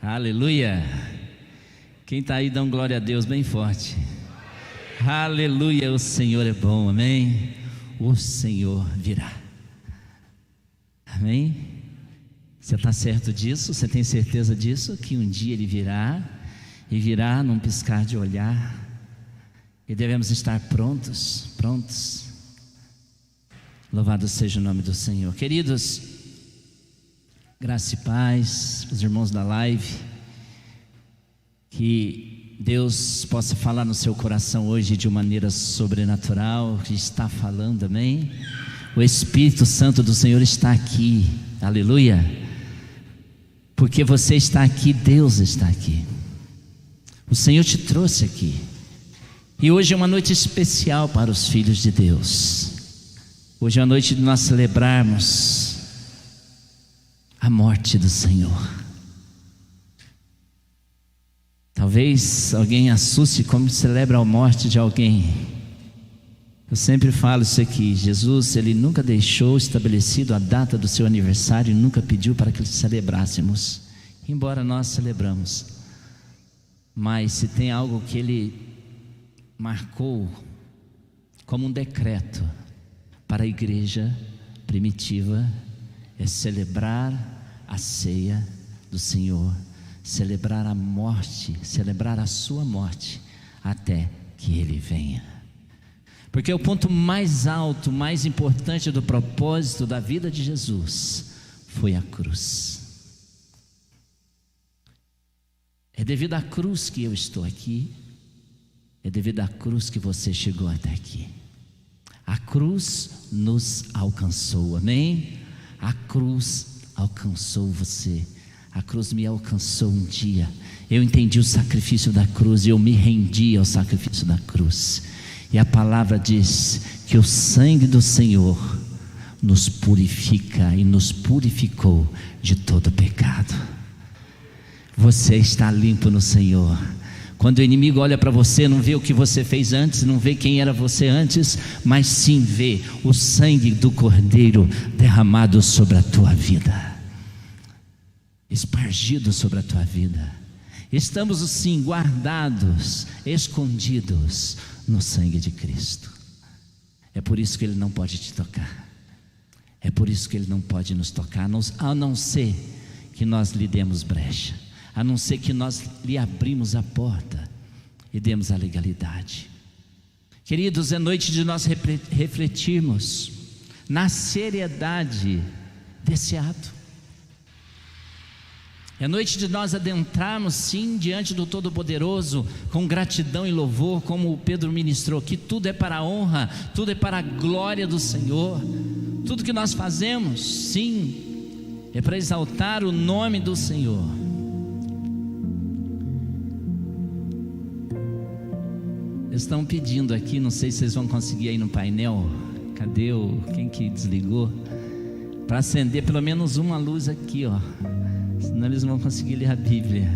Aleluia. Quem está aí, dá um glória a Deus bem forte. Aleluia, o Senhor é bom, amém? O Senhor virá, amém? Você está certo disso? Você tem certeza disso? Que um dia Ele virá, e virá num piscar de olhar, e devemos estar prontos. Louvado seja o nome do Senhor. Queridos, graça e paz, os irmãos da live, que Deus possa falar no seu coração hoje de maneira sobrenatural, que está falando, amém? O Espírito Santo do Senhor está aqui, aleluia, porque você está aqui, Deus está aqui, o Senhor te trouxe aqui, e hoje é uma noite especial para os filhos de Deus. Hoje é a noite de nós celebrarmos a morte do Senhor. Talvez alguém assuste como celebra a morte de alguém. Eu sempre falo isso aqui: Jesus, Ele nunca deixou estabelecido a data do seu aniversário e nunca pediu para que celebrássemos, embora nós celebramos. Mas se tem algo que Ele marcou como um decreto para a igreja primitiva, é celebrar a ceia do Senhor, celebrar a morte, celebrar a sua morte, até que Ele venha. Porque o ponto mais alto, mais importante do propósito da vida de Jesus foi a cruz. É devido à cruz que eu estou aqui, é devido à cruz que você chegou até aqui. A cruz nos alcançou, amém? A cruz alcançou você. A cruz me alcançou um dia. Eu entendi o sacrifício da cruz e eu me rendi ao sacrifício da cruz. E a palavra diz que o sangue do Senhor nos purifica e nos purificou de todo pecado. Você está limpo no Senhor. Quando o inimigo olha para você, não vê o que você fez antes, não vê quem era você antes, mas sim vê o sangue do Cordeiro derramado sobre a tua vida, espargido sobre a tua vida. Estamos sim guardados, escondidos no sangue de Cristo. É por isso que Ele não pode te tocar. É por isso que Ele não pode nos tocar, a não ser que nós lhe demos brecha, a não ser que nós lhe abrimos a porta e demos a legalidade. Queridos, é noite de nós refletirmos na seriedade desse ato. É noite de nós adentrarmos sim diante do Todo-Poderoso com gratidão e louvor, como o Pedro ministrou, que tudo é para a honra, tudo é para a glória do Senhor. Tudo que nós fazemos, sim, é para exaltar o nome do Senhor. Estão pedindo aqui, não sei se vocês vão conseguir aí no painel. Cadê quem que desligou? Para acender pelo menos uma luz aqui, ó. Senão eles não vão conseguir ler a Bíblia.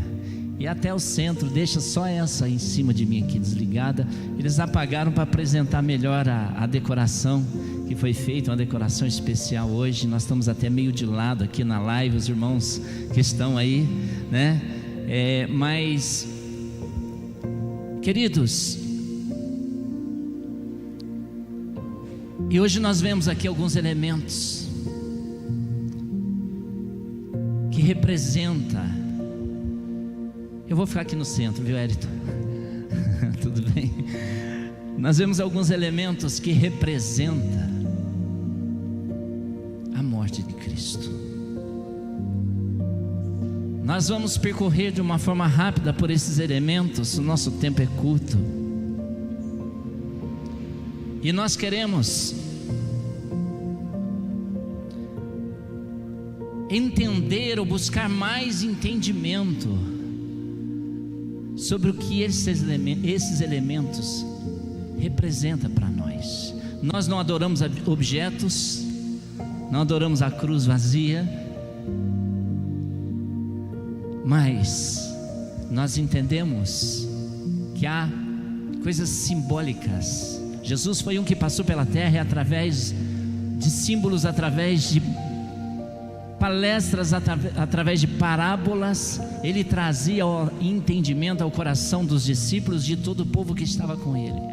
E até o centro, deixa só essa aí em cima de mim aqui desligada. Eles apagaram para apresentar melhor a decoração que foi feita, uma decoração especial hoje. Nós estamos até meio de lado aqui na live, os irmãos que estão aí, né? Mas, queridos, e hoje nós vemos aqui alguns elementos que representa. Eu vou ficar aqui no centro, viu, Érito? Tudo bem? Nós vemos alguns elementos que representam a morte de Cristo. Nós vamos percorrer de uma forma rápida por esses elementos, o nosso tempo é curto. E nós queremos entender ou buscar mais entendimento sobre o que esses elementos representam para nós. Nós não adoramos objetos, não adoramos a cruz vazia, mas nós entendemos que há coisas simbólicas. Jesus foi um que passou pela terra e através de símbolos, através de palestras através de parábolas, ele trazia o entendimento ao coração dos discípulos, de todo o povo que estava com ele.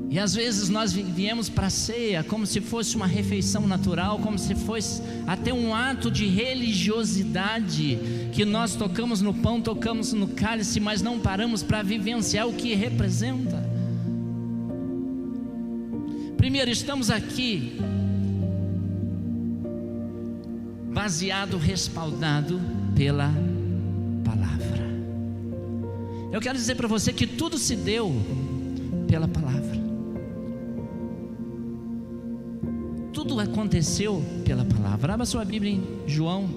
E às vezes nós viemos para a ceia como se fosse uma refeição natural, como se fosse até um ato de religiosidade, que nós tocamos no pão, tocamos no cálice, mas não paramos para vivenciar o que representa. Primeiro, estamos aqui baseado, respaldado pela palavra. Eu quero dizer para você que tudo se deu pela palavra. Tudo aconteceu pela palavra. Abra sua Bíblia em João,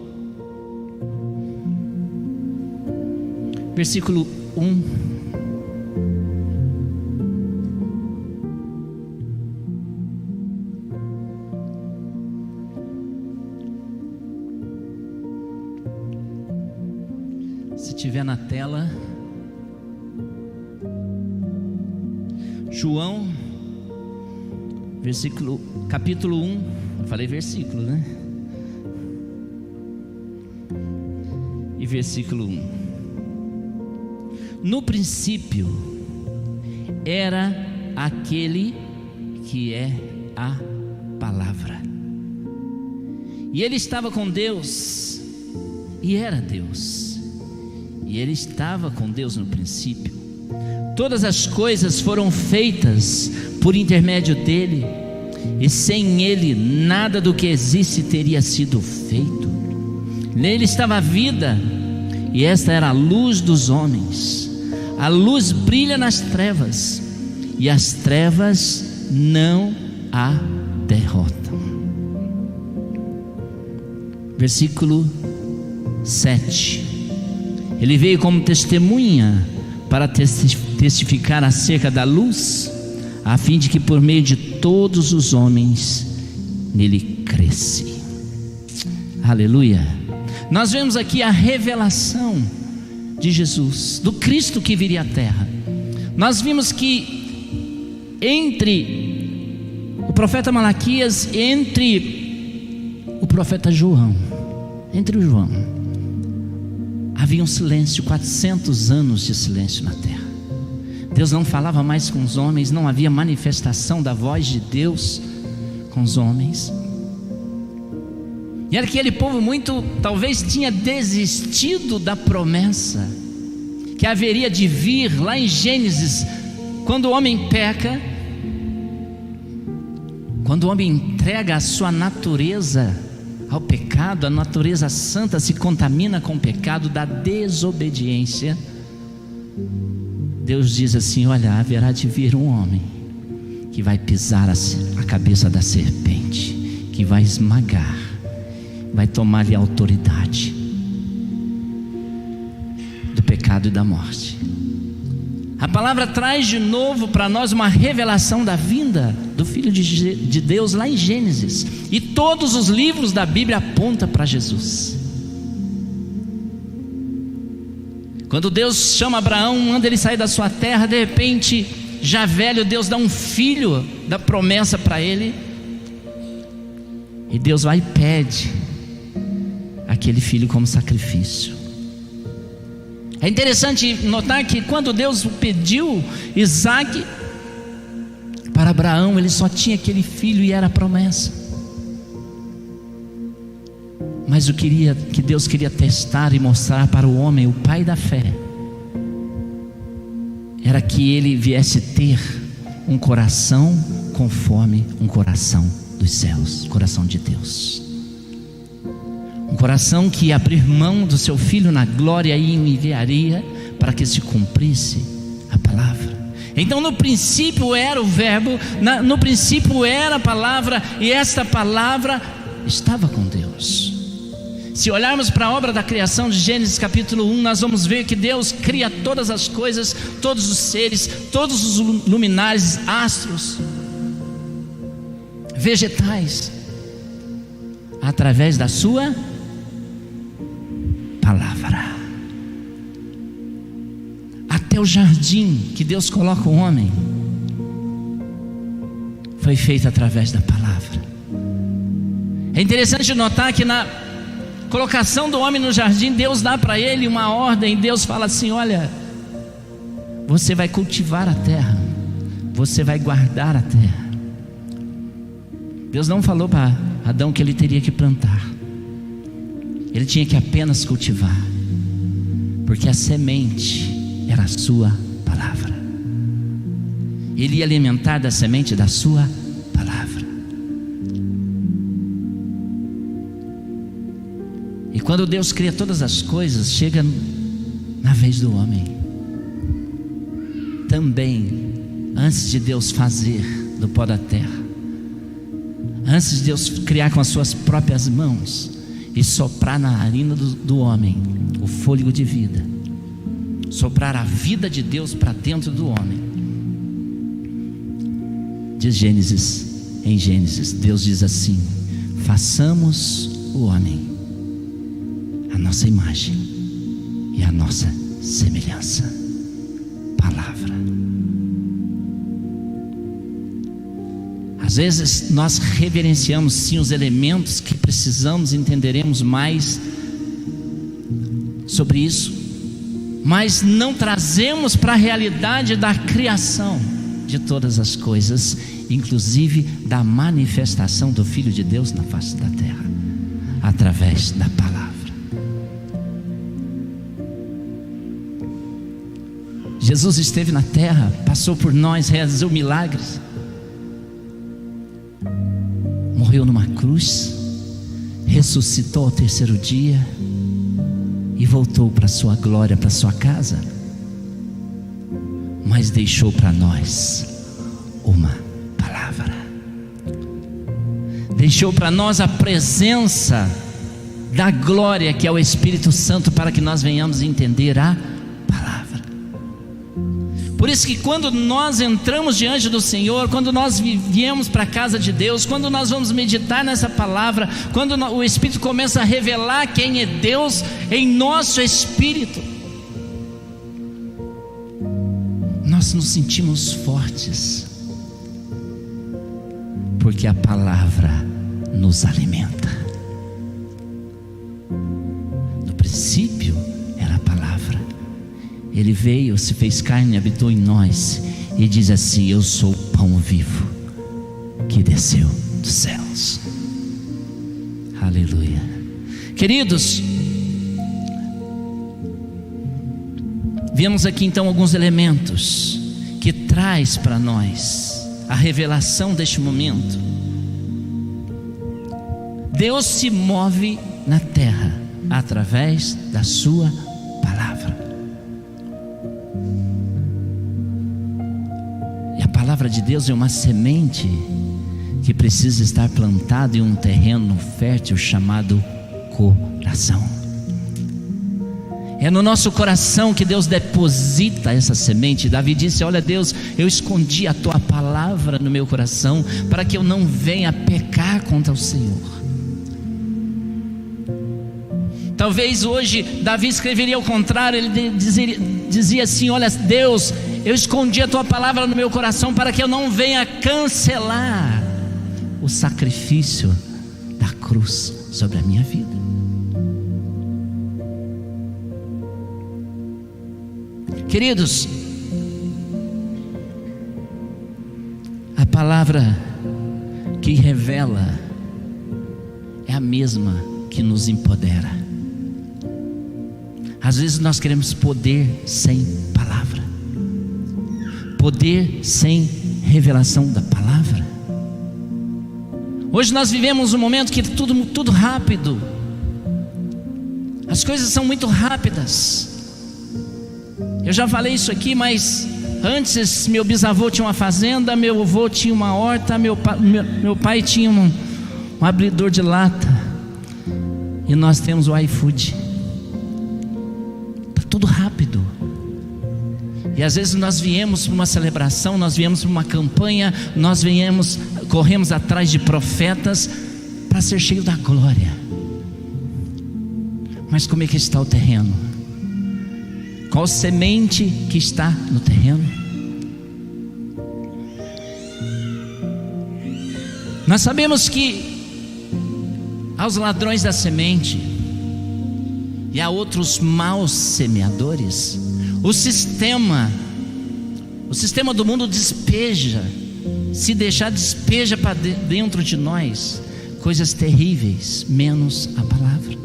versículo 1. Se tiver na tela, João, capítulo 1, eu falei versículo, né? E versículo 1. No princípio era aquele que é a palavra, e ele estava com Deus, e era Deus, e ele estava com Deus no princípio. Todas as coisas foram feitas por intermédio dele, e sem ele nada do que existe teria sido feito. Nele estava a vida, e esta era a luz dos homens. A luz brilha nas trevas, e as trevas não a derrotam. Versículo 7. Ele veio como testemunha para testificar acerca da luz, a fim de que por meio de todos os homens nele cresce. Aleluia. Nós vemos aqui a revelação de Jesus, do Cristo que viria à terra. Nós vimos que entre o profeta Malaquias, entre o profeta João, havia um silêncio, 400 anos de silêncio na terra. Deus não falava mais com os homens, não havia manifestação da voz de Deus com os homens. E era aquele povo talvez tinha desistido da promessa que haveria de vir lá em Gênesis, quando o homem peca, quando o homem entrega a sua natureza ao pecado, a natureza santa se contamina com o pecado da desobediência. Deus diz assim: olha, haverá de vir um homem que vai pisar a cabeça da serpente, que vai esmagar, vai tomar-lhe a autoridade do pecado e da morte. A palavra traz de novo para nós uma revelação da vinda do Filho de Deus lá em Gênesis, e todos os livros da Bíblia apontam para Jesus. Quando Deus chama Abraão, manda ele sair da sua terra, de repente, já velho, Deus dá um filho da promessa para ele, e Deus vai e pede aquele filho como sacrifício. É interessante notar que quando Deus pediu Isaac para Abraão, ele só tinha aquele filho e era a promessa. Mas o que Deus queria testar e mostrar para o homem, o pai da fé, era que ele viesse ter um coração conforme um coração dos céus, coração de Deus. Um coração que ia abrir mão do seu filho na glória e o enviaria para que se cumprisse a palavra. Então no princípio era o verbo, no princípio era a palavra, e esta palavra estava com Deus. Se olharmos para a obra da criação de Gênesis capítulo 1, nós vamos ver que Deus cria todas as coisas, todos os seres, todos os luminares, astros, vegetais, através da sua palavra. Até o jardim que Deus coloca o homem foi feito através da palavra. É interessante notar que na colocação do homem no jardim, Deus dá para ele uma ordem. Deus fala assim: olha, você vai cultivar a terra, você vai guardar a terra. Deus não falou para Adão que ele teria que plantar, ele tinha que apenas cultivar, porque a semente era a sua palavra. Ele ia alimentar da semente da sua palavra. E quando Deus cria todas as coisas, chega na vez do homem. Também, antes de Deus fazer do pó da terra, antes de Deus criar com as suas próprias mãos e soprar na narina do homem o fôlego de vida, soprar a vida de Deus para dentro do homem, diz em Gênesis, Deus diz assim: façamos o homem a nossa imagem e a nossa semelhança. Palavra. Às vezes nós reverenciamos sim os elementos que precisamos, entenderemos mais sobre isso, mas não trazemos para a realidade da criação de todas as coisas, inclusive da manifestação do Filho de Deus na face da terra, através da palavra. Jesus esteve na terra, passou por nós, realizou milagres, morreu numa cruz, ressuscitou ao terceiro dia e voltou para a sua glória, para a sua casa, mas deixou para nós uma palavra, deixou para nós a presença da glória, que é o Espírito Santo, para que nós venhamos entender a palavra. Por isso que quando nós entramos diante do Senhor, quando nós viemos para a casa de Deus, quando nós vamos meditar nessa palavra, quando o Espírito começa a revelar quem é Deus em nosso espírito, nós nos sentimos fortes, porque a palavra nos alimenta. No princípio era a palavra. Ele veio, se fez carne, habitou em nós, e diz assim: eu sou o pão vivo que desceu dos céus. Aleluia. Queridos, vemos aqui então alguns elementos que traz para nós a revelação deste momento. Deus se move na terra através da sua palavra. E a palavra de Deus é uma semente que precisa estar plantada em um terreno fértil chamado coração. É no nosso coração que Deus deposita essa semente. Davi disse: olha Deus, eu escondi a tua palavra no meu coração, para que eu não venha pecar contra o Senhor. Talvez hoje Davi escreveria ao contrário. Ele dizia assim: olha Deus, eu escondi a tua palavra no meu coração, para que eu não venha cancelar o sacrifício da cruz sobre a minha vida. Queridos, a palavra que revela é a mesma que nos empodera. Às vezes nós queremos poder sem palavra, poder sem revelação da palavra. Hoje nós vivemos um momento que tudo rápido, as coisas são muito rápidas. Eu já falei isso aqui, mas antes meu bisavô tinha uma fazenda, meu avô tinha uma horta, meu pai tinha um abridor de lata, e nós temos o iFood. Está tudo rápido. E às vezes nós viemos para uma celebração, nós viemos para uma campanha, nós corremos atrás de profetas para ser cheio da glória. Mas como é que está o terreno? Qual semente que está no terreno? Nós sabemos que aos ladrões da semente e a outros maus semeadores, o sistema do mundo despeja, se deixar, despeja para dentro de nós coisas terríveis, menos a palavra.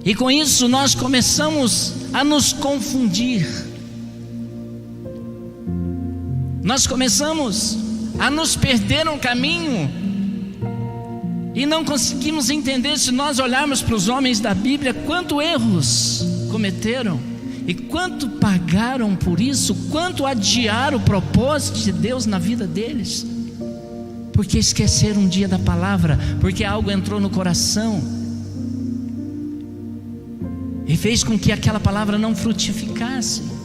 E com isso nós começamos a nos confundir, nós começamos a nos perder no caminho, e não conseguimos entender, se nós olharmos para os homens da Bíblia, quantos erros cometeram, e quanto pagaram por isso, quanto adiaram o propósito de Deus na vida deles, porque esqueceram um dia da palavra, porque algo entrou no coração e fez com que aquela palavra não frutificasse.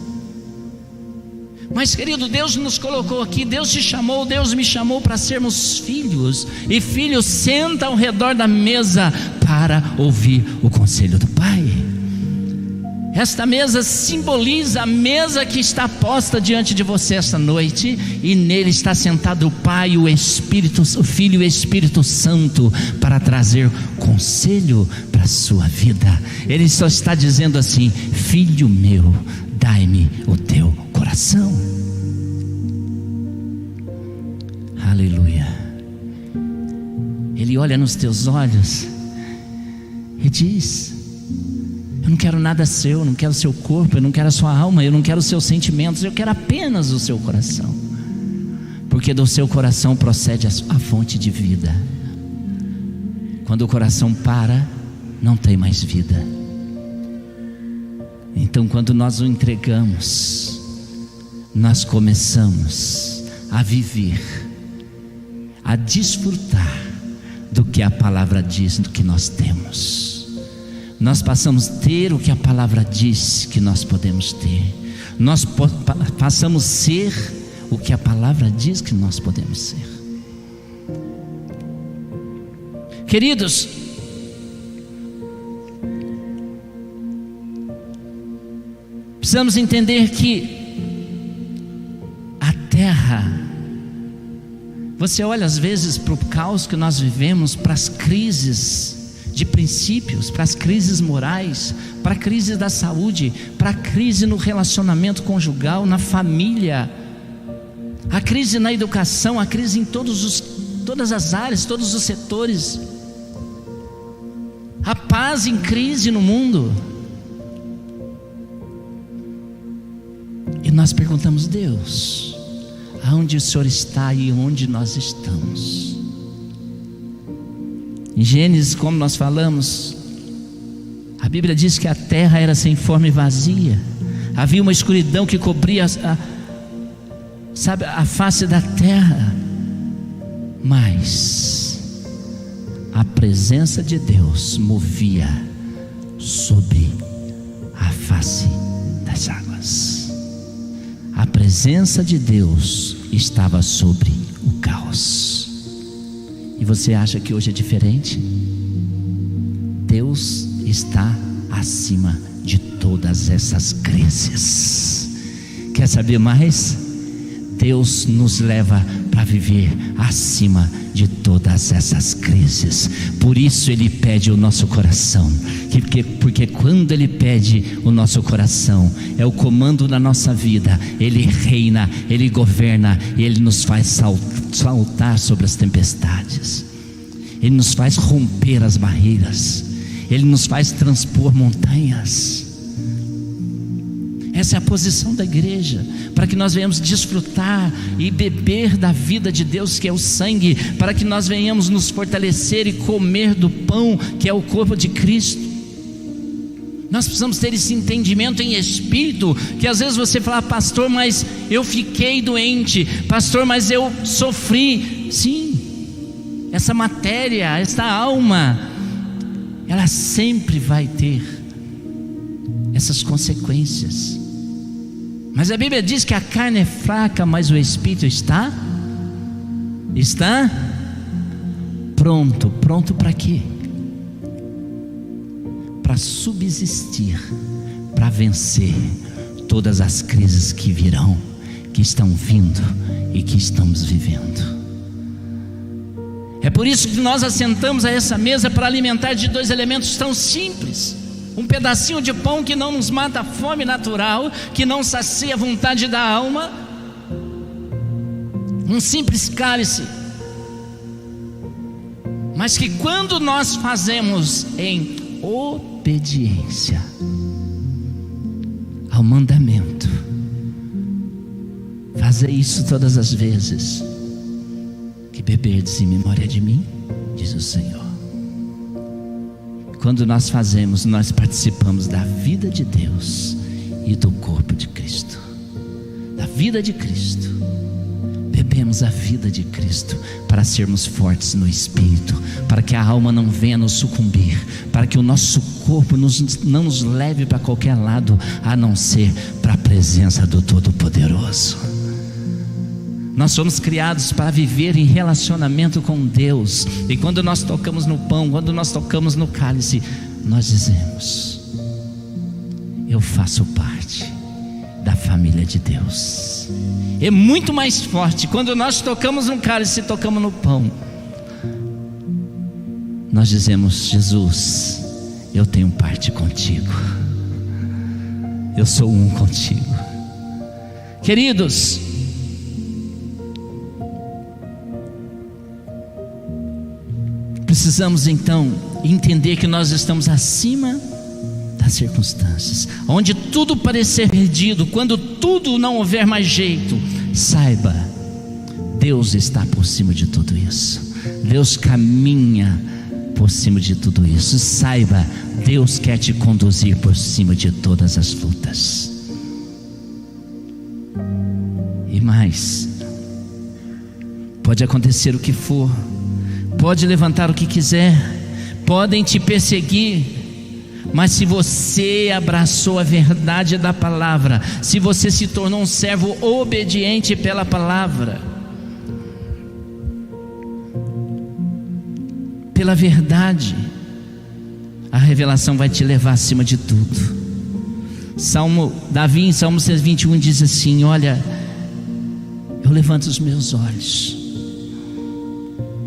Mas querido, Deus nos colocou aqui, Deus te chamou, Deus me chamou para sermos filhos, e filhos sentam ao redor da mesa para ouvir o conselho do Pai. Esta mesa simboliza a mesa que está posta diante de você esta noite, e nele está sentado o Pai, o Espírito, o Filho e o Espírito Santo, para trazer conselho para a sua vida. Ele só está dizendo assim: filho meu, dai-me o teu coração. Aleluia. Ele olha nos teus olhos e diz: eu não quero nada seu, eu não quero o seu corpo, eu não quero a sua alma, eu não quero os seus sentimentos, eu quero apenas o seu coração, porque do seu coração procede a fonte de vida. Quando o coração para, não tem mais vida. Então, quando nós o entregamos, nós começamos a viver, a desfrutar do que a palavra diz, do que nós temos. Nós passamos a ter o que a palavra diz que nós podemos ter. Nós passamos a ser o que a palavra diz que nós podemos ser. Queridos, precisamos entender que a terra, você olha às vezes para o caos que nós vivemos, para as crises de princípios, para as crises morais, para a crise da saúde, para a crise no relacionamento conjugal, na família, a crise na educação, a crise em todas as áreas, todos os setores, a paz em crise no mundo. E nós perguntamos: Deus, aonde o Senhor está e onde nós estamos? Em Gênesis, como nós falamos, a Bíblia diz que a terra era sem forma e vazia, havia uma escuridão que cobria a face da terra, mas a presença de Deus movia sobre a face das águas. A presença de Deus estava sobre o caos. E você acha que hoje é diferente? Deus está acima de todas essas crises. Quer saber mais? Deus nos leva para viver acima de todas essas crises. Por isso Ele pede o nosso coração, porque quando Ele pede o nosso coração, é o comando da nossa vida. Ele reina, Ele governa, e Ele nos faz saltar sobre as tempestades, Ele nos faz romper as barreiras, Ele nos faz transpor montanhas. Essa é a posição da igreja, para que nós venhamos desfrutar e beber da vida de Deus, que é o sangue, para que nós venhamos nos fortalecer e comer do pão, que é o corpo de Cristo. Nós precisamos ter esse entendimento em espírito, que às vezes você fala: pastor, mas eu fiquei doente, pastor, mas eu sofri. Sim, essa matéria, essa alma, ela sempre vai ter essas consequências. Mas a Bíblia diz que a carne é fraca, mas o Espírito está pronto para quê? Para subsistir, para vencer todas as crises que virão, que estão vindo e que estamos vivendo. É por isso que nós assentamos a essa mesa para alimentar de 2 elementos tão simples: um pedacinho de pão que não nos mata a fome natural, que não sacia a vontade da alma, um simples cálice, mas que quando nós fazemos em obediência ao mandamento, fazer isso todas as vezes que beberdes em memória de mim, diz o Senhor. Quando nós fazemos, nós participamos da vida de Deus e do corpo de Cristo, da vida de Cristo. Bebemos a vida de Cristo para sermos fortes no Espírito, para que a alma não venha nos sucumbir, para que o nosso corpo não nos leve para qualquer lado, a não ser para a presença do Todo-Poderoso. Nós somos criados para viver em relacionamento com Deus, e quando nós tocamos no pão, quando nós tocamos no cálice, nós dizemos: eu faço parte da família de Deus. É muito mais forte quando nós tocamos no cálice e tocamos no pão. Nós dizemos: Jesus, eu tenho parte contigo, eu sou um contigo. Queridos, precisamos então entender que nós estamos acima das circunstâncias. Onde tudo parecer perdido, quando tudo não houver mais jeito, saiba, Deus está por cima de tudo isso. Deus caminha por cima de tudo isso. Saiba, Deus quer te conduzir por cima de todas as lutas. E mais, pode acontecer o que for, pode levantar o que quiser, podem te perseguir, mas se você abraçou a verdade da palavra, se você se tornou um servo obediente pela palavra, pela verdade, a revelação vai te levar acima de tudo. Davi em Salmo 121 diz assim: olha, eu levanto os meus olhos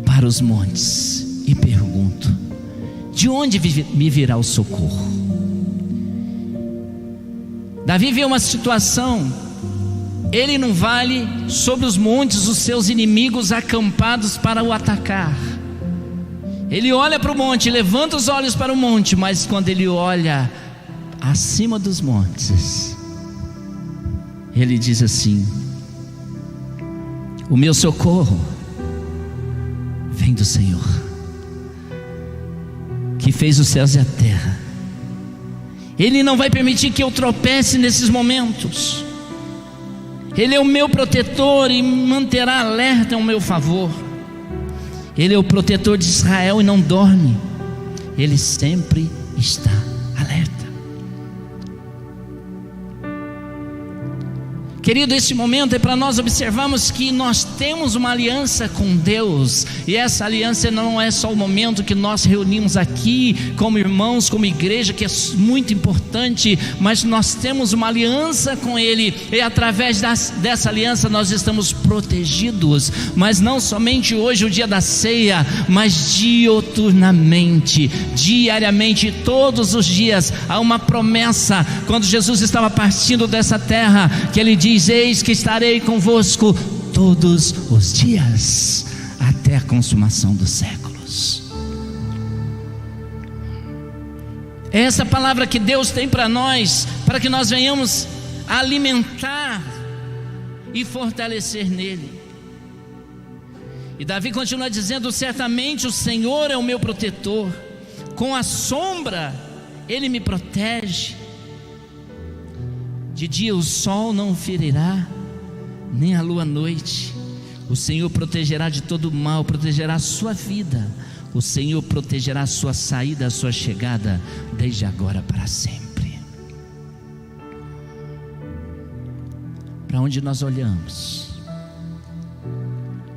para os montes e pergunto: de onde me virá o socorro? Davi vê uma situação, ele num vale, sobre os montes, os seus inimigos acampados para o atacar. Ele olha para o monte, levanta os olhos para o monte, mas quando ele olha acima dos montes, ele diz assim: o meu socorro vem do Senhor, que fez os céus e a terra. Ele não vai permitir que eu tropece nesses momentos. Ele é o meu protetor e manterá alerta ao meu favor. Ele é o protetor de Israel e não dorme. Ele sempre está alerta. Querido, esse momento é para nós observarmos que nós temos uma aliança com Deus, e essa aliança não é só o momento que nós reunimos aqui como irmãos, como igreja, que é muito importante, mas nós temos uma aliança com Ele, e através dessa aliança nós estamos protegidos, mas não somente hoje, o dia da ceia, mas dioturnamente, diariamente, todos os dias. Há uma promessa, quando Jesus estava partindo dessa terra, que Ele diz: eis que estarei convosco todos os dias, até a consumação dos séculos. É essa palavra que Deus tem para nós, para que nós venhamos alimentar e fortalecer nele. E Davi continua dizendo: certamente o Senhor é o meu protetor, com a sombra Ele me protege. De dia o sol não o ferirá, nem a lua à noite. O Senhor protegerá de todo mal, protegerá a sua vida. O Senhor protegerá a sua saída, a sua chegada, desde agora para sempre. Para onde nós olhamos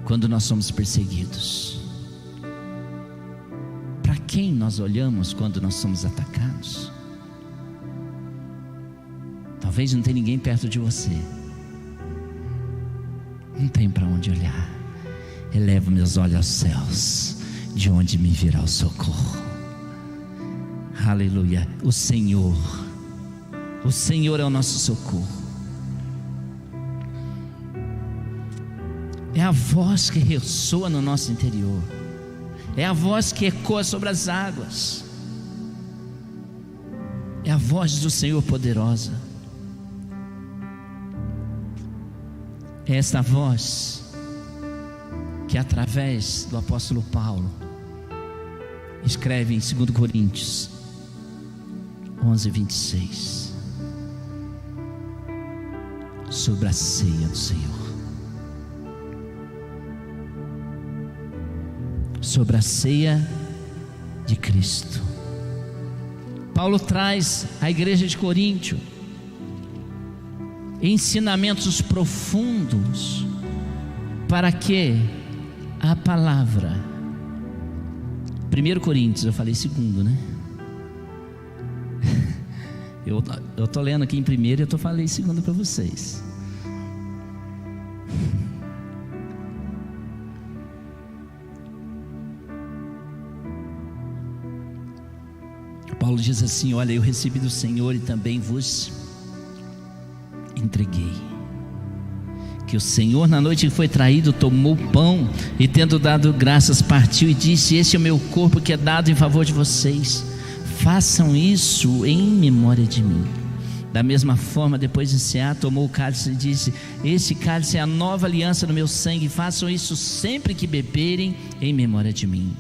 quando nós somos perseguidos? Para quem nós olhamos quando nós somos atacados? Talvez não tenha ninguém perto de você, não tem para onde olhar. Elevo meus olhos aos céus, de onde me virá o socorro. Aleluia. O Senhor é o nosso socorro. É a voz que ressoa no nosso interior, é a voz que ecoa sobre as águas, é a voz do Senhor poderosa. É esta voz que, através do apóstolo Paulo, escreve em 2 Coríntios 11:26, sobre a ceia do Senhor, sobre a ceia de Cristo. Paulo traz à igreja de Coríntio ensinamentos profundos para que a palavra, 1 Coríntios, eu falei segundo, né? Eu estou lendo aqui em primeiro e eu falei segundo para vocês. Paulo diz assim: olha, eu recebi do Senhor e também vos entreguei, que o Senhor, na noite que foi traído, tomou o pão e, tendo dado graças, partiu e disse: este é o meu corpo que é dado em favor de vocês, façam isso em memória de mim. Da mesma forma, depois de cear, tomou o cálice e disse: este cálice é a nova aliança no meu sangue, façam isso sempre que beberem em memória de mim.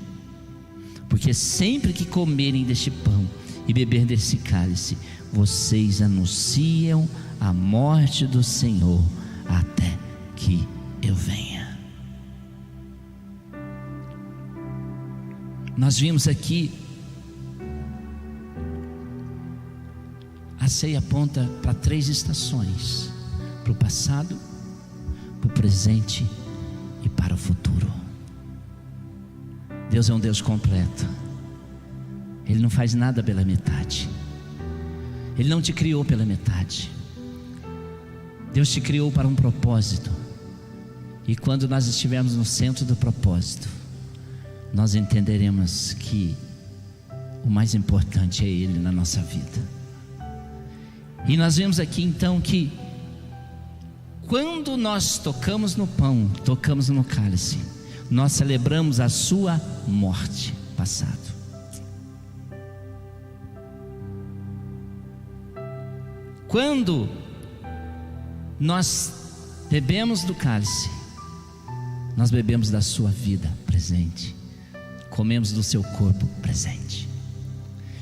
Porque sempre que comerem deste pão e beber desse cálice, vocês anunciam a morte do Senhor até que eu venha. Nós vimos aqui, a ceia aponta para 3 estações: para o passado, para o presente e para o futuro. Deus é um Deus completo. Ele não faz nada pela metade. Ele não te criou pela metade. Deus te criou para um propósito. E quando nós estivermos no centro do propósito, nós entenderemos que o mais importante é Ele na nossa vida. E nós vemos aqui então que quando nós tocamos no pão, tocamos no cálice, nós celebramos a sua morte passada. Quando nós bebemos do cálice, nós bebemos da sua vida presente, comemos do seu corpo presente.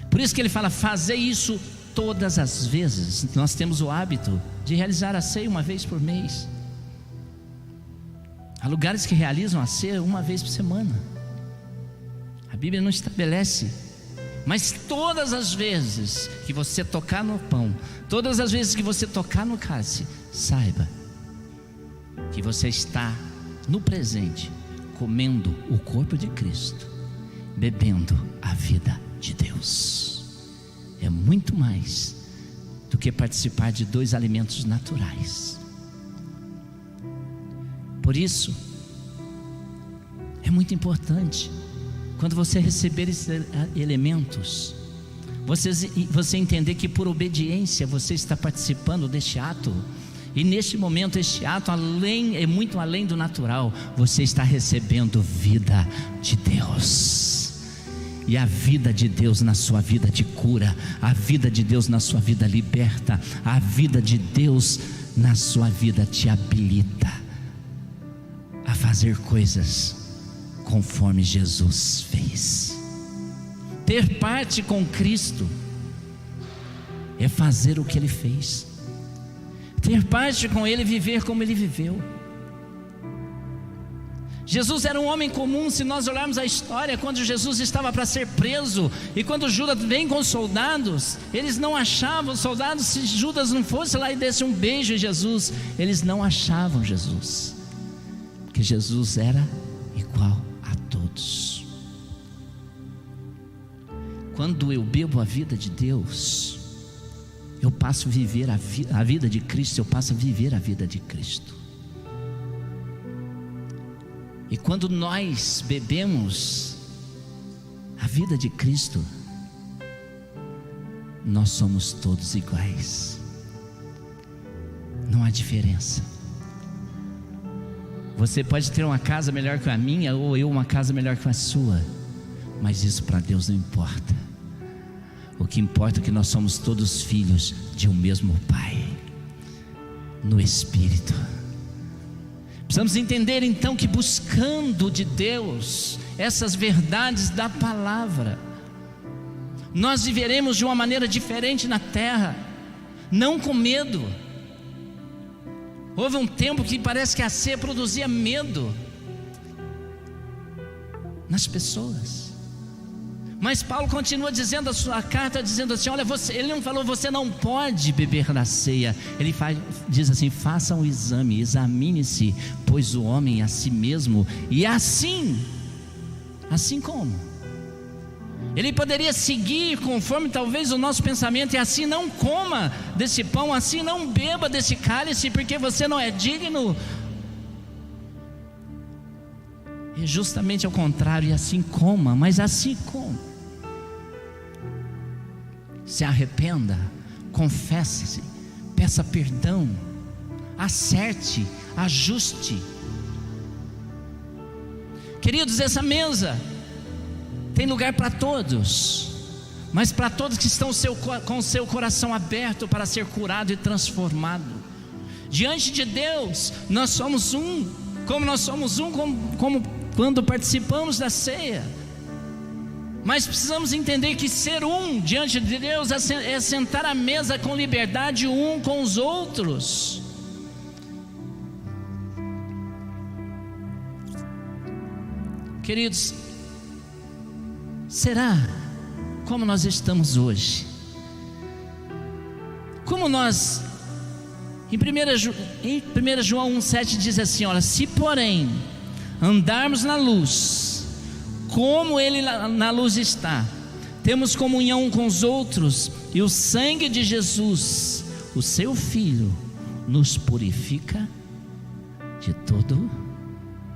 Por isso que ele fala: fazer isso todas as vezes. Nós temos o hábito de realizar a ceia uma vez por mês. Há lugares que realizam a ceia uma vez por semana. A Bíblia não estabelece, mas todas as vezes que você tocar no pão, todas as vezes que você tocar no cálice, saiba que você está no presente, comendo o corpo de Cristo, bebendo a vida de Deus. É muito mais do que participar de 2 alimentos naturais. Por isso, é muito importante, quando você receber esses elementos, você entender que por obediência você está participando deste ato. E neste momento, este ato é muito além do natural. Você está recebendo vida de Deus. E a vida de Deus na sua vida te cura, a vida de Deus na sua vida liberta, a vida de Deus na sua vida te habilita a fazer coisas conforme Jesus fez. Ter parte com Cristo é fazer o que Ele fez. Ter parte com Ele, viver como Ele viveu. Jesus era um homem comum. Se nós olharmos a história, quando Jesus estava para ser preso, e quando Judas vem com os soldados, eles não achavam os soldados. Se Judas não fosse lá e desse um beijo em Jesus, eles não achavam Jesus, porque Jesus era igual a todos. Quando eu bebo a vida de Deus, eu passo a viver a vida de Cristo. Eu passo a viver a vida de Cristo. E quando nós bebemos a vida de Cristo, nós somos todos iguais. Não há diferença. Você pode ter uma casa melhor que a minha, ou eu uma casa melhor que a sua, mas isso para Deus não importa. O que importa é que nós somos todos filhos de um mesmo Pai, no Espírito. Precisamos entender então que buscando de Deus essas verdades da palavra, nós viveremos de uma maneira diferente na terra, não com medo. Houve um tempo que parece que a ceia produzia medo nas pessoas, mas Paulo continua dizendo a sua carta, dizendo assim, olha, ele não falou, você não pode beber da ceia. Ele diz assim, faça um exame, examine-se, pois o homem a si mesmo. E assim como? Ele poderia seguir conforme talvez o nosso pensamento, e assim não coma desse pão, assim não beba desse cálice, porque você não é digno. É justamente ao contrário, e assim coma, mas assim como? Se arrependa, confesse-se, peça perdão, acerte, ajuste. Queridos, essa mesa tem lugar para todos, mas para todos que estão com o seu coração aberto para ser curado e transformado. Diante de Deus, nós somos um, como nós somos um, como quando participamos da ceia. Mas precisamos entender que ser um diante de Deus é sentar à mesa com liberdade um com os outros. Queridos, será como nós estamos hoje? Como nós, em 1 João 1,7 diz assim, olha, se porém andarmos na luz, como Ele na luz está, temos comunhão com os outros, e o sangue de Jesus, o seu Filho, nos purifica de todo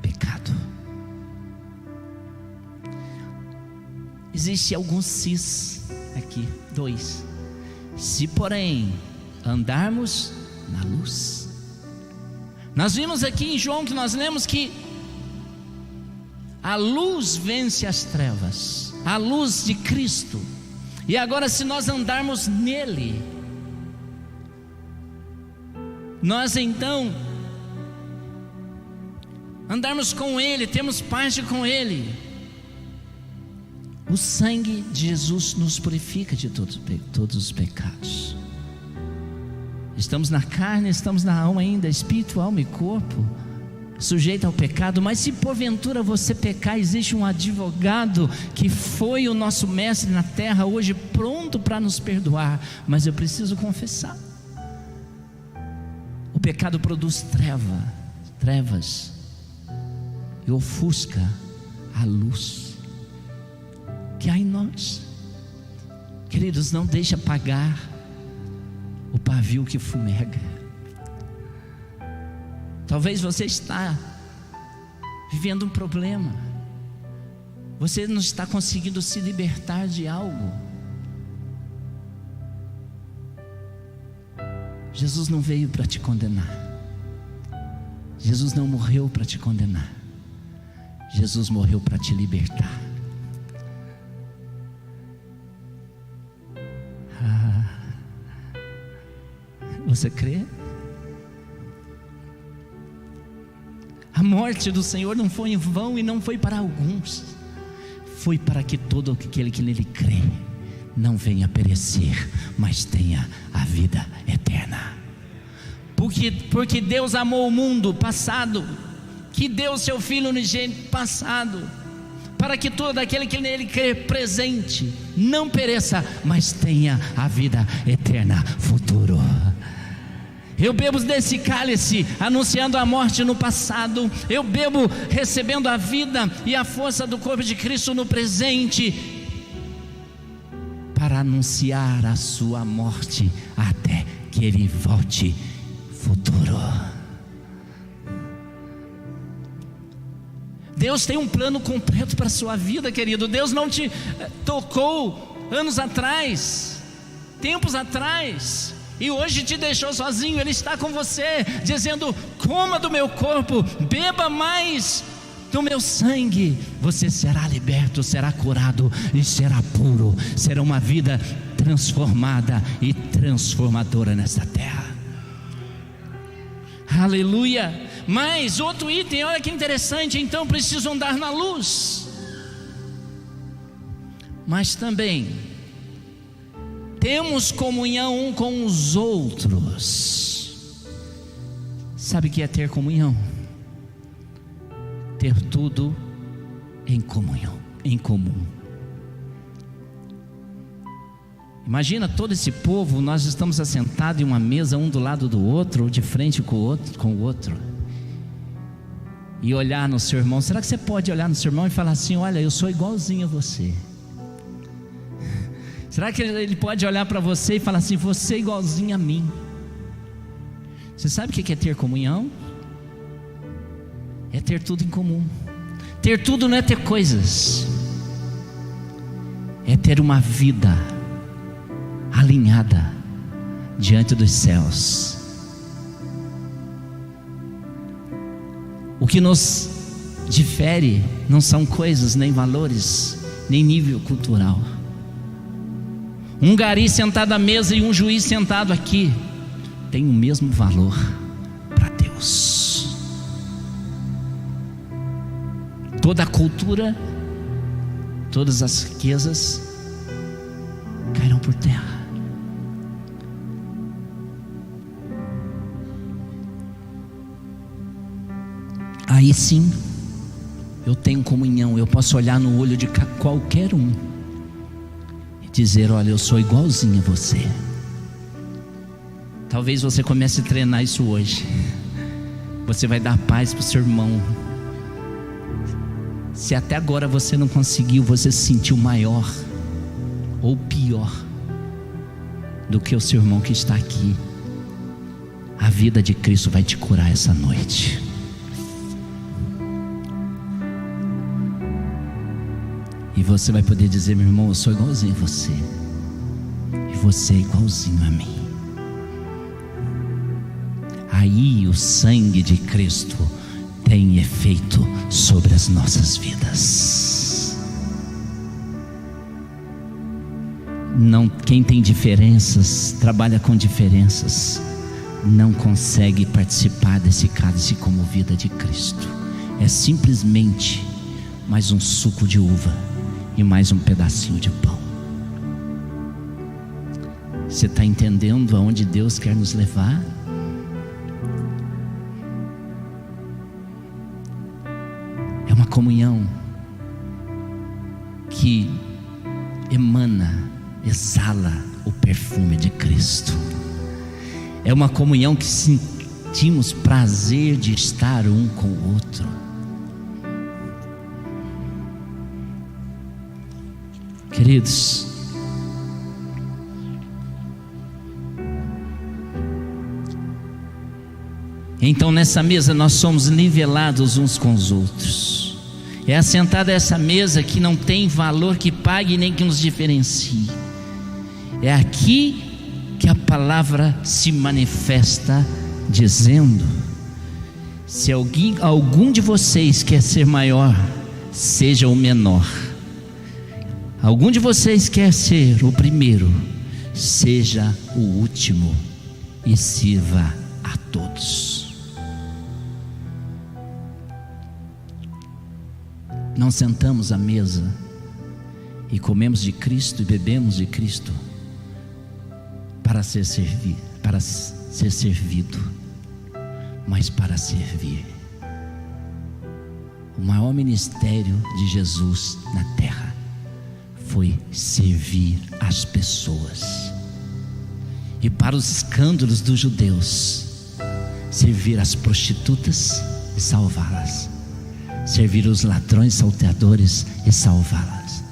pecado. Existe alguns sis aqui, 2. Se porém andarmos na luz. Nós vimos aqui em João que nós lemos que a luz vence as trevas, a luz de Cristo. E agora, se nós andarmos nele, nós então andarmos com Ele, temos parte com Ele. O sangue de Jesus nos purifica de todos os pecados. Estamos na carne, estamos na alma ainda, espírito, alma e corpo, sujeito ao pecado. Mas se porventura você pecar, existe um advogado que foi o nosso mestre na terra, hoje pronto para nos perdoar. Mas eu preciso confessar. O pecado produz trevas e ofusca a luz que há em nós. Queridos, não deixe apagar o pavio que fumega. Talvez você está vivendo um problema, você não está conseguindo se libertar de algo. Jesus não veio para te condenar, Jesus não morreu para te condenar, Jesus morreu para te libertar. Você crê? A morte do Senhor não foi em vão e não foi para alguns, foi para que todo aquele que nele crê não venha perecer, mas tenha a vida eterna. Porque Deus amou o mundo passado, que deu o seu Filho unigênito passado, para que todo aquele que nele crê presente não pereça, mas tenha a vida eterna futuro. Eu bebo desse cálice, anunciando a morte no passado. Eu bebo recebendo a vida e a força do corpo de Cristo no presente, para anunciar a sua morte até que Ele volte futuro. Deus tem um plano completo para a sua vida, querido. Deus não te tocou anos atrás, tempos atrás, e hoje te deixou sozinho. Ele está com você, dizendo: coma do meu corpo, beba mais do meu sangue, você será liberto, será curado e será puro. Será uma vida transformada e transformadora nesta terra. Aleluia. Mas outro item, olha que interessante. Então preciso andar na luz, mas também temos comunhão um com os outros. Sabe o que é ter comunhão? Ter tudo em comunhão, em comum. Imagina todo esse povo, nós estamos assentados em uma mesa, um do lado do outro, ou de frente com o outro, e olhar no seu irmão. Será que você pode olhar no seu irmão e falar assim: olha, eu sou igualzinho a você? Será que ele pode olhar para você e falar assim: você é igualzinho a mim? Você sabe o que é ter comunhão? É ter tudo em comum. Ter tudo não é ter coisas, é ter uma vida alinhada diante dos céus. O que nos difere não são coisas, nem valores, nem nível cultural. Um gari sentado à mesa e um juiz sentado aqui tem o mesmo valor para Deus. Toda a cultura, todas as riquezas cairão por terra. Aí sim, eu tenho comunhão. Eu posso olhar no olho de qualquer um e dizer: olha, eu sou igualzinho a você. Talvez você comece a treinar isso hoje. Você vai dar paz para o seu irmão. Se até agora você não conseguiu, você se sentiu maior ou pior do que o seu irmão que está aqui, a vida de Cristo vai te curar essa noite. E você vai poder dizer: meu irmão, eu sou igualzinho a você, e você é igualzinho a mim. Aí o sangue de Cristo tem efeito sobre as nossas vidas. Não, quem tem diferenças, trabalha com diferenças, não consegue participar desse cálice como vida de Cristo. É simplesmente mais um suco de uva e mais um pedacinho de pão. Você está entendendo aonde Deus quer nos levar? É uma comunhão que emana, exala o perfume de Cristo. É uma comunhão que sentimos prazer de estar um com o outro. Queridos, então nessa mesa nós somos nivelados uns com os outros. É assentada essa mesa que não tem valor que pague nem que nos diferencie. É aqui que a palavra se manifesta, dizendo: se algum de vocês quer ser maior, seja o menor. Algum de vocês quer ser o primeiro, seja o último, e sirva a todos. Não sentamos à mesa e comemos de Cristo e bebemos de Cristo para ser servido, mas para servir. O maior ministério de Jesus na terra foi servir as pessoas. E para os escândalos dos judeus, servir as prostitutas e salvá-las, servir os ladrões, salteadores e salvá-las.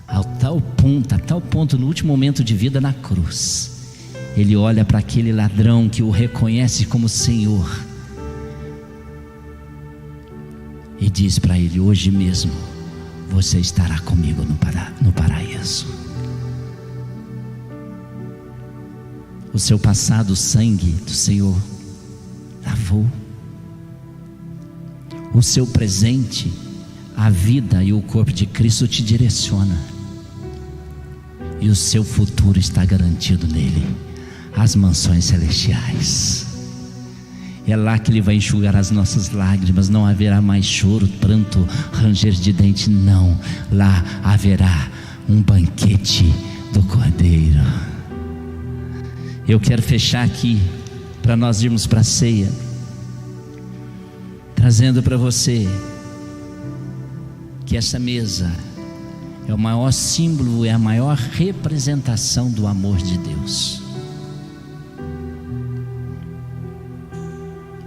A tal ponto, no último momento de vida na cruz, ele olha para aquele ladrão que o reconhece como Senhor, e diz para ele: hoje mesmo você estará comigo no paraíso. O seu passado, o sangue do Senhor lavou. O seu presente, a vida e o corpo de Cristo te direciona. E o seu futuro está garantido nele, as mansões celestiais. É lá que Ele vai enxugar as nossas lágrimas. Não haverá mais choro, pranto, ranger de dente, não. Lá haverá um banquete do Cordeiro. Eu quero fechar aqui, para nós irmos para a ceia, trazendo para você que essa mesa é o maior símbolo, é a maior representação do amor de Deus.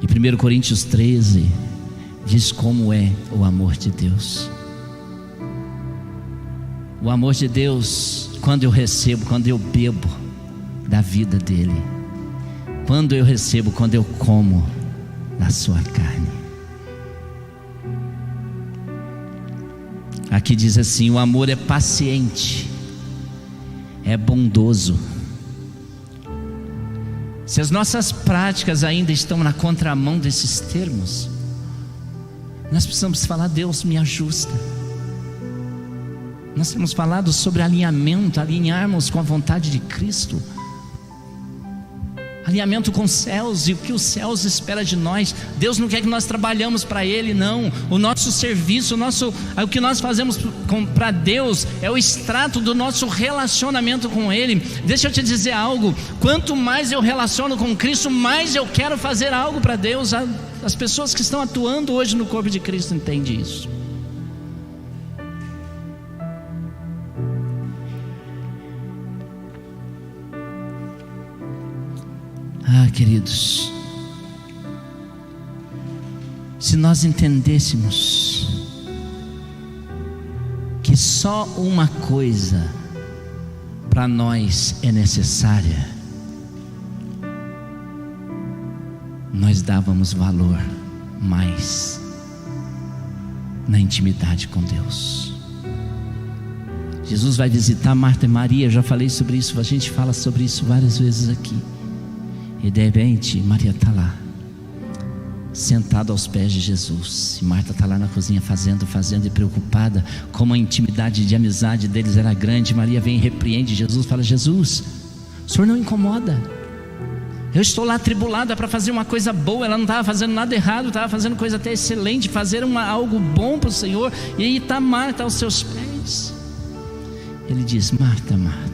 E 1 Coríntios 13 diz como é o amor de Deus. O amor de Deus, quando eu recebo, quando eu bebo da vida dele, quando eu recebo, quando eu como da sua carne. Aqui diz assim: o amor é paciente, é bondoso. Se as nossas práticas ainda estão na contramão desses termos, nós precisamos falar: Deus, me ajusta. Nós temos falado sobre alinhamento, alinharmos com a vontade de Cristo, alinhamento com os céus e o que os céus esperam de nós. Deus não quer que nós trabalhamos para Ele, não. O nosso serviço, o que nós fazemos para Deus é o extrato do nosso relacionamento com Ele. Deixa eu te dizer algo: quanto mais eu relaciono com Cristo, mais eu quero fazer algo para Deus. As pessoas que estão atuando hoje no corpo de Cristo entendem isso. Queridos, se nós entendêssemos que só uma coisa para nós é necessária, nós dávamos valor mais na intimidade com Deus. Jesus vai visitar Marta e Maria. Eu já falei sobre isso, a gente fala sobre isso várias vezes aqui. E de repente Maria está lá, sentada aos pés de Jesus, e Marta está lá na cozinha fazendo e preocupada. Como a intimidade de amizade deles era grande, Maria vem e repreende Jesus, fala: Jesus, o Senhor não incomoda? Eu estou lá atribulada para fazer uma coisa boa. Ela não estava fazendo nada errado, estava fazendo coisa até excelente, fazer algo bom para o Senhor. E aí está Marta aos seus pés. Ele diz: Marta, Marta,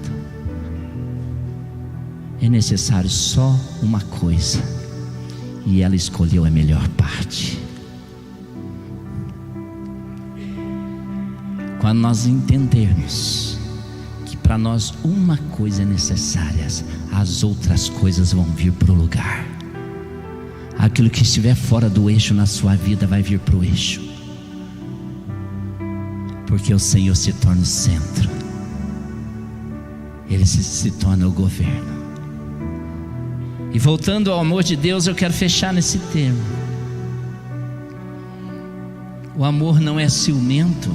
é necessário só uma coisa, e ela escolheu a melhor parte. Quando nós entendermos que para nós uma coisa é necessária, as outras coisas vão vir para o lugar. Aquilo que estiver fora do eixo na sua vida vai vir para o eixo, porque o Senhor se torna o centro, Ele se torna o governo. E voltando ao amor de Deus, eu quero fechar nesse termo. O amor não é ciumento,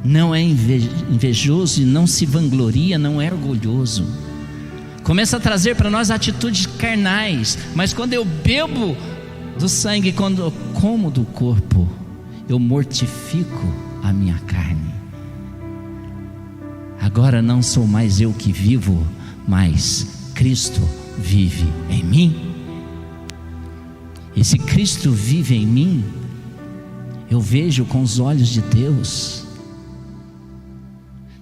não é invejoso e não se vangloria, não é orgulhoso. Começa a trazer para nós atitudes carnais, mas quando eu bebo do sangue, quando eu como do corpo, eu mortifico a minha carne. Agora não sou mais eu que vivo, mas Cristo vive em mim. E se Cristo vive em mim, eu vejo com os olhos de Deus.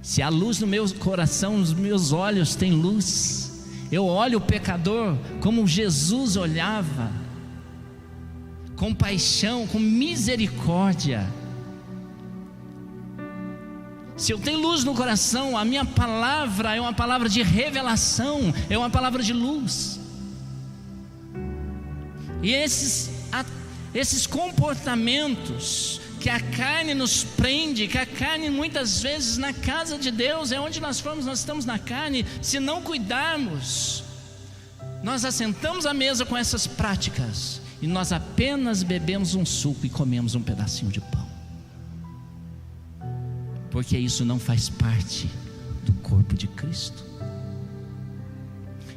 Se há luz no meu coração, nos meus olhos tem luz. Eu olho o pecador como Jesus olhava, com paixão, com misericórdia. Se eu tenho luz no coração, a minha palavra é uma palavra de revelação, é uma palavra de luz. E esses comportamentos que a carne nos prende, que a carne muitas vezes na casa de Deus é onde nós formos, nós estamos na carne. Se não cuidarmos, nós assentamos à mesa com essas práticas e nós apenas bebemos um suco e comemos um pedacinho de pão, porque isso não faz parte do corpo de Cristo.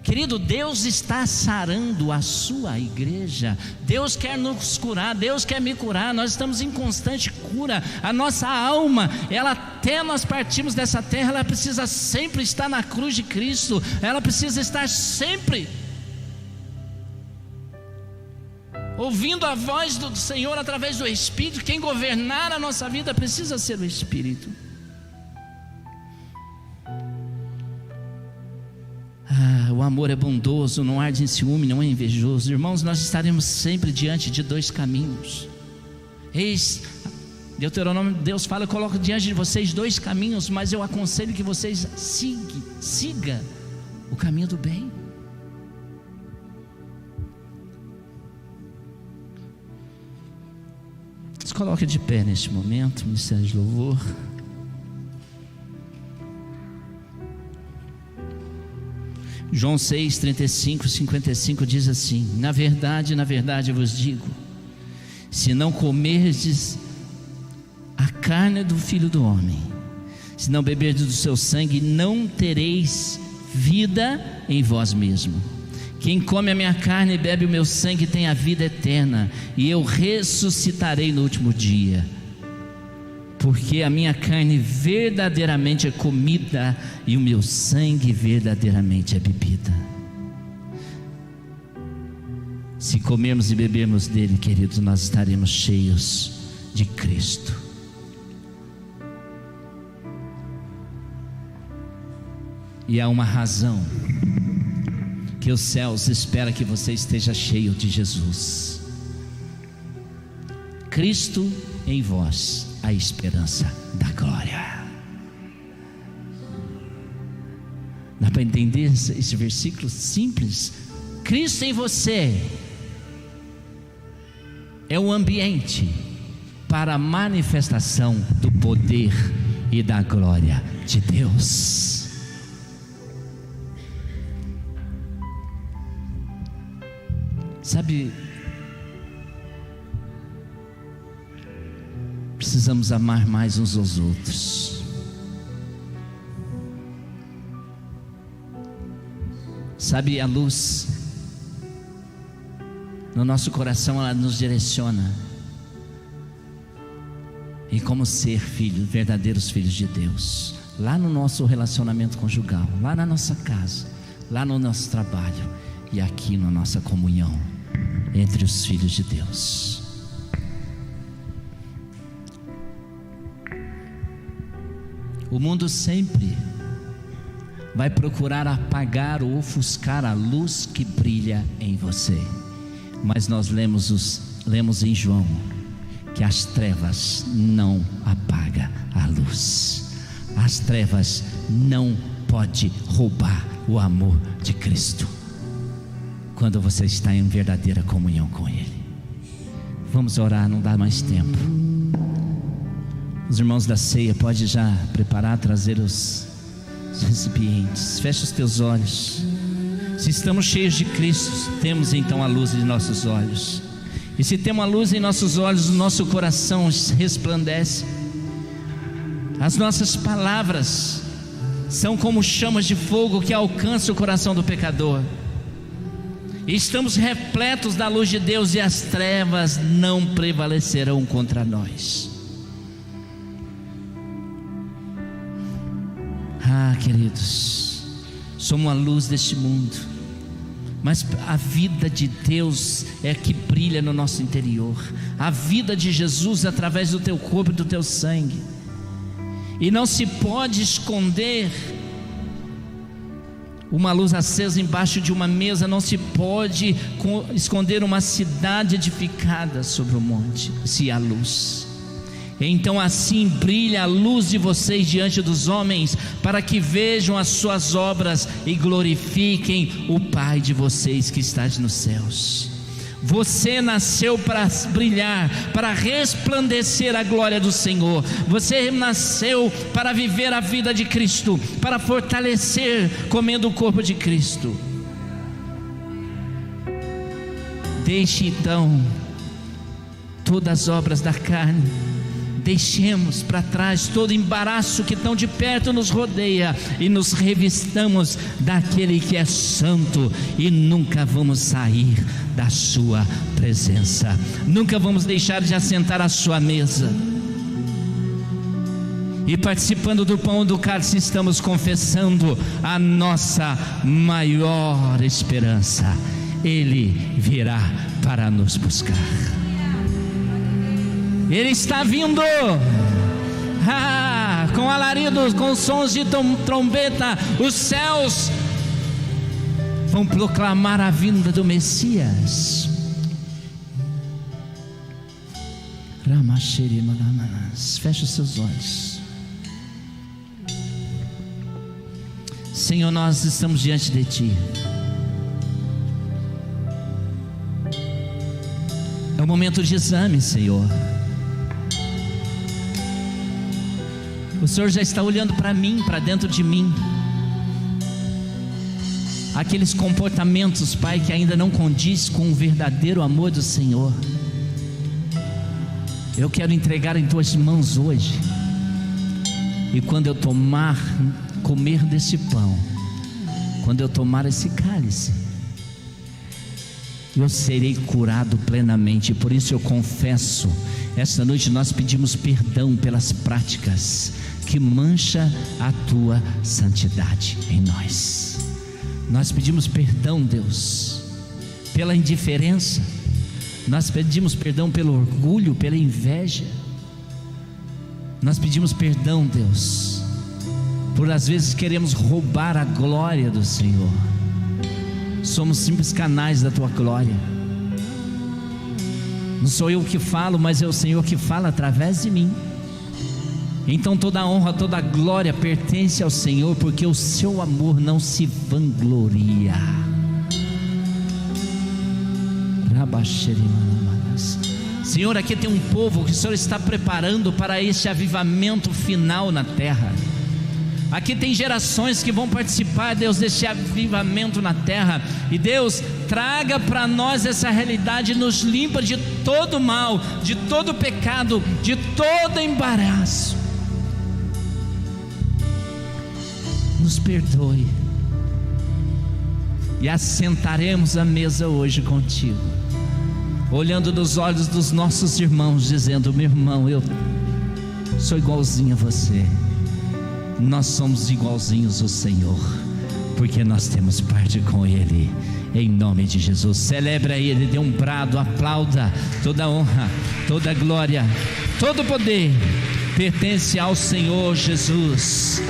Querido, Deus está sarando a sua igreja. Deus quer nos curar, Deus quer me curar. Nós estamos em constante cura. A nossa alma, ela até nós partirmos dessa terra, ela precisa sempre estar na cruz de Cristo. Ela precisa estar sempre ouvindo a voz do Senhor através do Espírito. Quem governar a nossa vida precisa ser o Espírito. O amor é bondoso, não arde em ciúme, não é invejoso. Irmãos, nós estaremos sempre diante de dois caminhos. Eis, Deuteronômio, Deus fala: eu coloco diante de vocês dois caminhos, mas eu aconselho que vocês siga o caminho do bem. Se coloque de pé neste momento, ministério de louvor. João 6, 35 e 55 diz assim: na verdade eu vos digo, se não comerdes a carne do Filho do Homem, se não beberdes do seu sangue, não tereis vida em vós mesmo. Quem come a minha carne e bebe o meu sangue tem a vida eterna, e eu ressuscitarei no último dia. Porque a minha carne verdadeiramente é comida e o meu sangue verdadeiramente é bebida. Se comermos e bebermos dele, queridos, nós estaremos cheios de Cristo. E há uma razão que os céus esperam que você esteja cheio de Jesus. Cristo em vós, a esperança da glória. Dá para entender esse versículo simples? Cristo em você é o ambiente para a manifestação do poder e da glória de Deus. Sabe, precisamos amar mais uns aos outros. Sabe, a luz no nosso coração, ela nos direciona em como ser filhos, verdadeiros filhos de Deus, lá no nosso relacionamento conjugal, lá na nossa casa, lá no nosso trabalho e aqui na nossa comunhão entre os filhos de Deus. O mundo sempre vai procurar apagar ou ofuscar a luz que brilha em você. Mas nós lemos em João que as trevas não apagam a luz. As trevas não podem roubar o amor de Cristo quando você está em verdadeira comunhão com Ele. Vamos orar, não dá mais tempo. Os irmãos da ceia podem já preparar, trazer os recipientes. Fecha os teus olhos. Se estamos cheios de Cristo, temos então a luz em nossos olhos. E se temos a luz em nossos olhos, o nosso coração resplandece. As nossas palavras são como chamas de fogo que alcançam o coração do pecador. E estamos repletos da luz de Deus, e as trevas não prevalecerão contra nós. Queridos, somos a luz deste mundo, mas a vida de Deus é que brilha no nosso interior. A vida de Jesus através do teu corpo e do teu sangue. E não se pode esconder uma luz acesa embaixo de uma mesa. Não se pode esconder uma cidade edificada sobre o monte, se há luz. Então assim brilha a luz de vocês diante dos homens, para que vejam as suas obras e glorifiquem o Pai de vocês que está nos céus. Você nasceu para brilhar, para resplandecer a glória do Senhor. Você nasceu para viver a vida de Cristo, para fortalecer comendo o corpo de Cristo. Deixe então todas as obras da carne, deixemos para trás todo embaraço que tão de perto nos rodeia e nos revistamos daquele que é santo, e nunca vamos sair da sua presença, nunca vamos deixar de assentar à sua mesa. E participando do pão e do cálice, estamos confessando a nossa maior esperança: Ele virá para nos buscar. Ele está vindo, com alaridos, com sons de trombeta. Os céus vão proclamar a vinda do Messias. Feche os seus olhos. Senhor, nós estamos diante de Ti. É um momento de exame, Senhor. O Senhor já está olhando para mim, para dentro de mim. Aqueles comportamentos, Pai, que ainda não condiz com o verdadeiro amor do Senhor. Eu quero entregar em Tuas mãos hoje. E quando eu comer desse pão, quando eu tomar esse cálice, eu serei curado plenamente. Por isso eu confesso, esta noite nós pedimos perdão pelas práticas que mancha a Tua santidade em nós. Nós pedimos perdão, Deus, pela indiferença. Nós pedimos perdão pelo orgulho, pela inveja. Nós pedimos perdão, Deus, por às vezes queremos roubar a glória do Senhor. Somos simples canais da Tua glória. Não sou eu que falo, mas é o Senhor que fala através de mim. Então toda a honra, toda a glória pertence ao Senhor, porque o Seu amor não se vangloria. Senhor, aqui tem um povo que o Senhor está preparando para este avivamento final na terra. Aqui tem gerações que vão participar, Deus, deste avivamento na terra. E Deus, traga para nós essa realidade, nos limpa de todo mal, de todo pecado, de todo embaraço. Nos perdoe, e assentaremos à mesa hoje contigo, olhando nos olhos dos nossos irmãos, dizendo: meu irmão, eu sou igualzinho a você. Nós somos igualzinhos ao Senhor, porque nós temos parte com Ele. Em nome de Jesus, celebra Ele, dê um brado, aplauda. Toda honra, toda glória, todo poder pertence ao Senhor Jesus.